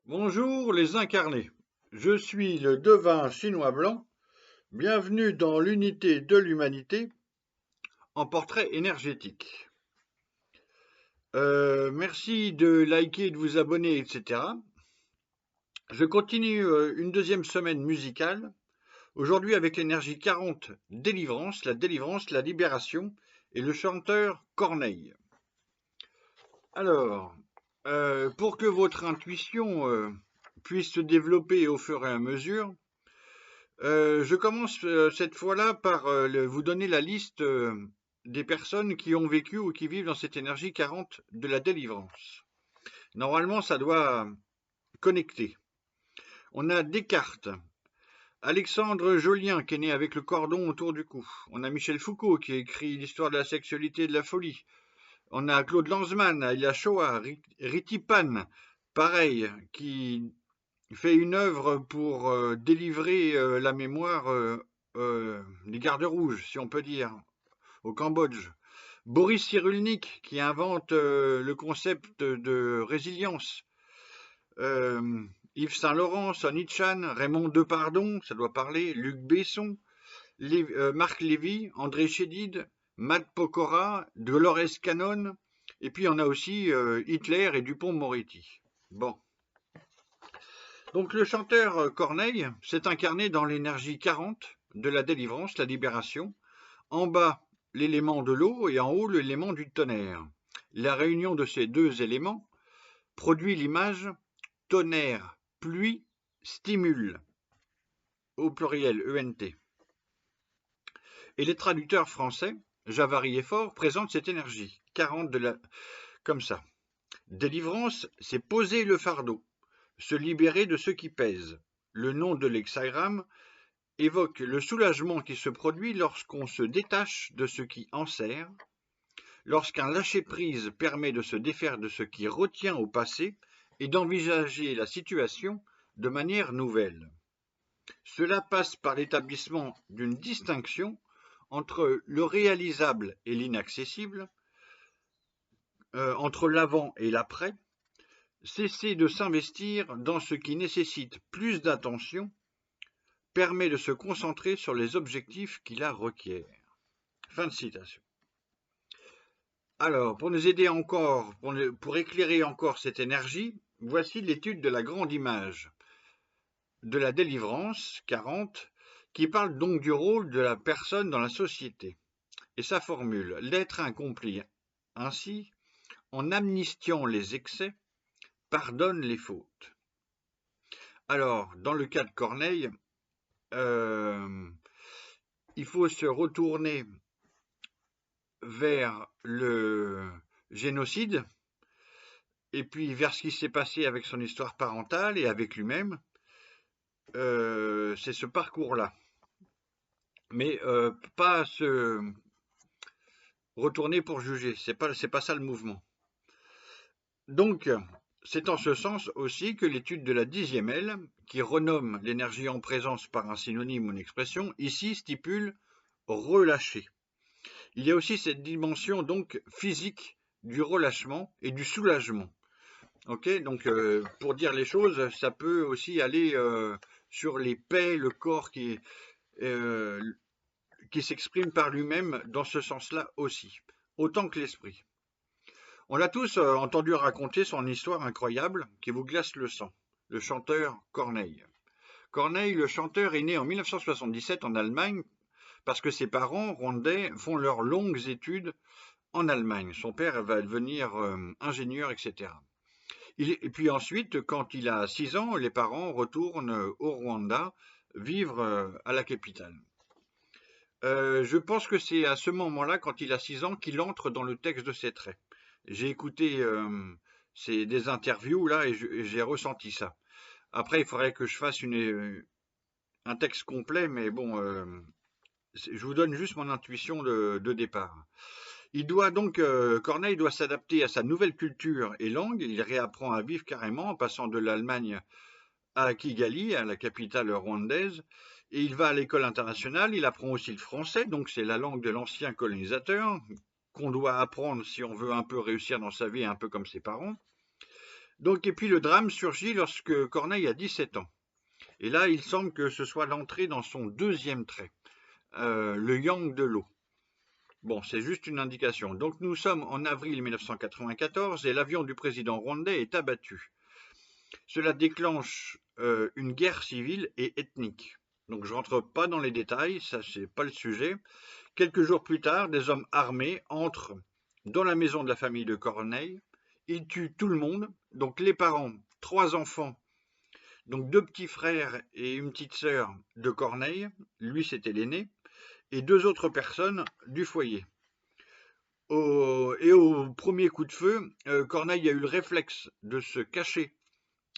Bonjour les incarnés, je suis le devin chinois blanc, bienvenue dans l'unité de l'humanité en portrait énergétique. Merci de liker, de vous abonner, etc. Je continue une deuxième semaine musicale, aujourd'hui avec l'énergie 40, délivrance, la libération et le chanteur Corneille. Alors, pour que votre intuition puisse se développer au fur et à mesure, je commence cette fois-là par vous donner la liste des personnes qui ont vécu ou qui vivent dans cette énergie 40 de la délivrance. Normalement, ça doit connecter. On a Descartes, Alexandre Jolien qui est né avec le cordon autour du cou. On a Michel Foucault qui a écrit l'histoire de la sexualité et de la folie. On a Claude Lanzmann, Aya Shoah, Riti Pan, pareil, qui fait une œuvre pour délivrer la mémoire des gardes rouges, si on peut dire, au Cambodge. Boris Cyrulnik, qui invente le concept de résilience. Yves Saint-Laurent, Sonny Chan, Raymond Depardon, ça doit parler, Luc Besson, Marc Lévy, André Chédid, Matt Pokora, Dolores Cannon, et puis on a aussi Hitler et Dupond-Moretti. Bon. Donc le chanteur Corneille s'est incarné dans l'énergie 40 de la délivrance, la libération. En bas, l'élément de l'eau et en haut, l'élément du tonnerre. La réunion de ces deux éléments produit l'image tonnerre, pluie, stimule, au pluriel ENT. Et les traducteurs français, Javary et Faure, présentent cette énergie 40 comme ça. Délivrance, c'est poser le fardeau, se libérer de ce qui pèse. Le nom de l'hexagramme évoque le soulagement qui se produit lorsqu'on se détache de ce qui enserre, lorsqu'un lâcher-prise permet de se défaire de ce qui retient au passé et d'envisager la situation de manière nouvelle. Cela passe par l'établissement d'une distinction entre le réalisable et l'inaccessible, entre l'avant et l'après, cesser de s'investir dans ce qui nécessite plus d'attention permet de se concentrer sur les objectifs qui la requièrent. Fin de citation. Alors, pour nous aider encore, pour éclairer encore cette énergie, voici l'étude de la grande image de la délivrance 40, qui parle donc du rôle de la personne dans la société. Et sa formule, l'être accompli ainsi, en amnistiant les excès, pardonne les fautes. Alors, dans le cas de Corneille, il faut se retourner vers le génocide et puis vers ce qui s'est passé avec son histoire parentale et avec lui-même. C'est ce parcours-là. Mais pas se retourner pour juger, c'est pas ça le mouvement. Donc, c'est en ce sens aussi que l'étude de la 10e aile, qui renomme l'énergie en présence par un synonyme ou une expression, ici stipule relâcher. Il y a aussi cette dimension donc physique du relâchement et du soulagement. Ok, donc pour dire les choses, ça peut aussi aller sur les paix, le corps qui s'exprime par lui-même dans ce sens-là aussi, autant que l'esprit. On l'a tous entendu raconter son histoire incroyable qui vous glace le sang, le chanteur Corneille. Corneille, le chanteur, est né en 1977 en Allemagne parce que ses parents, rwandais, font leurs longues études en Allemagne. Son père va devenir ingénieur, etc. Et puis ensuite, quand il a 6 ans, les parents retournent au Rwanda vivre à la capitale. Je pense que c'est à ce moment-là, quand il a 6 ans, qu'il entre dans le texte de ses traits. J'ai écouté des interviews là et j'ai ressenti ça. Après, il faudrait que je fasse un texte complet, mais bon, je vous donne juste mon intuition de départ. Corneille doit s'adapter à sa nouvelle culture et langue. Il réapprend à vivre carrément en passant de l'Allemagne à Kigali, à la capitale rwandaise. Et il va à l'école internationale. Il apprend aussi le français, donc c'est la langue de l'ancien colonisateur qu'on doit apprendre si on veut un peu réussir dans sa vie, un peu comme ses parents. Donc, et puis le drame surgit lorsque Corneille a 17 ans. Et là, il semble que ce soit l'entrée dans son deuxième trait, le yang de l'eau. Bon, c'est juste une indication. Donc nous sommes en avril 1994 et l'avion du président rwandais est abattu. Cela déclenche une guerre civile et ethnique. Donc je ne rentre pas dans les détails, ça c'est pas le sujet. Quelques jours plus tard, des hommes armés entrent dans la maison de la famille de Corneille. Ils tuent tout le monde, donc les parents, 3 enfants, donc 2 petits frères et une petite sœur de Corneille, lui c'était l'aîné, et 2 autres personnes du foyer. Au premier coup de feu, Corneille a eu le réflexe de se cacher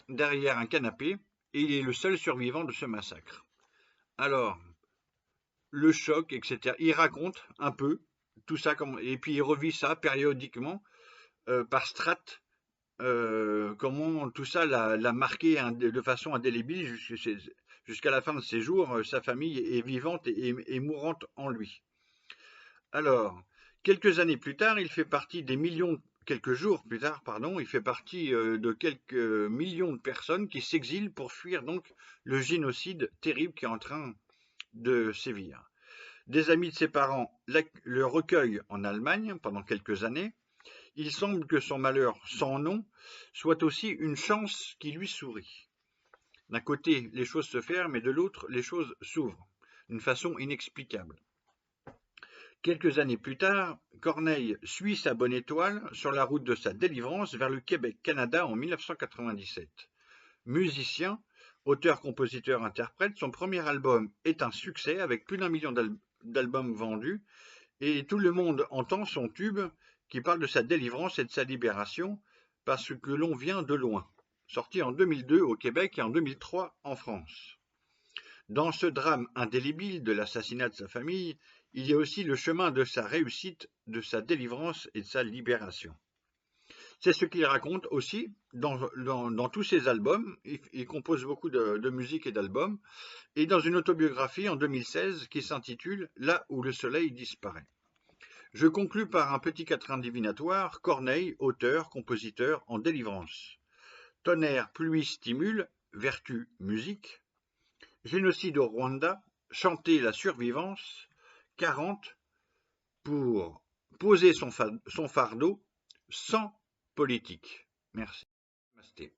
derrière un canapé et il est le seul survivant de ce massacre. Alors, le choc, etc. Il raconte un peu tout ça, et puis il revit ça périodiquement par strates, comment tout ça l'a marqué de façon indélébile jusqu'à la fin de ses jours. Sa famille est vivante et mourante en lui. Alors, quelques années plus tard, il fait partie des millions, quelques jours plus tard, pardon, il fait partie de quelques millions de personnes qui s'exilent pour fuir donc le génocide terrible qui est en train de sévir. Des amis de ses parents le recueillent en Allemagne pendant quelques années. Il semble que son malheur sans nom soit aussi une chance qui lui sourit. D'un côté, les choses se ferment, et de l'autre, les choses s'ouvrent, d'une façon inexplicable. Quelques années plus tard, Corneille suit sa bonne étoile sur la route de sa délivrance vers le Québec-Canada en 1997. Musicien, auteur, compositeur, interprète, son premier album est un succès avec plus d'1 million d'albums vendus et tout le monde entend son tube qui parle de sa délivrance et de sa libération parce que l'on vient de loin, sorti en 2002 au Québec et en 2003 en France. Dans ce drame indélébile de l'assassinat de sa famille, il y a aussi le chemin de sa réussite, de sa délivrance et de sa libération. C'est ce qu'il raconte aussi dans tous ses albums. Il compose beaucoup de musique et d'albums. Et dans une autobiographie en 2016 qui s'intitule « Là où le soleil disparaît ». Je conclus par un petit quatrain divinatoire, Corneille, auteur, compositeur en délivrance. Tonnerre, pluie, stimule, vertu, musique. Génocide au Rwanda, chanter la survivance. 40 pour poser son fardeau sans politique. Merci. Namasté.